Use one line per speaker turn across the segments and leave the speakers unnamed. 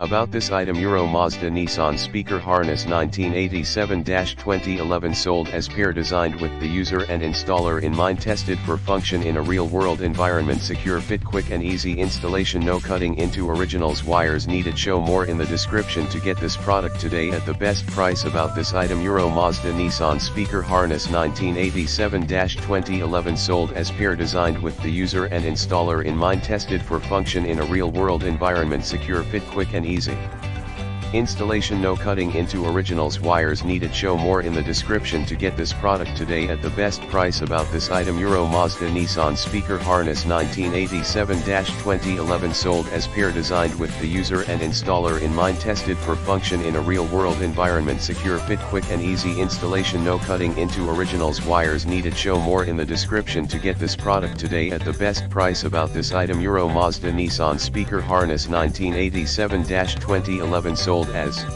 About this item: Euro Mazda Nissan speaker harness 1987-2011, sold as pair, designed with the user and installer in mind, tested for function in a real-world environment, secure fit, quick and easy installation, no cutting into originals, wires needed. Show more in the description to get this product today at the best price. About this item: Euro Mazda Nissan speaker harness 1987-2011, sold as pair, designed with the user and installer in mind, tested for function in a real-world environment, secure fit, quick and easy installation, no cutting into originals, wires needed. Show more in the description to get this product today at the best price. About this item: Euro Mazda Nissan speaker harness 1987-2011, sold as pair, designed with the user and installer in mind, tested for function in a real-world environment, secure fit, quick and easy installation, no cutting into originals, wires needed. Show more in the description to get this product today at the best price. About this item: Euro Mazda Nissan speaker harness 1987-2011, sold as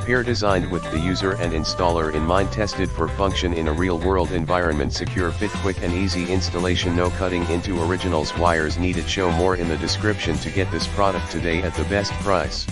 pair, designed with the user and installer in mind, tested for function in a real-world environment, secure fit, quick and easy installation, no cutting into originals, wires needed. Show more in the description to get this product today at the best price.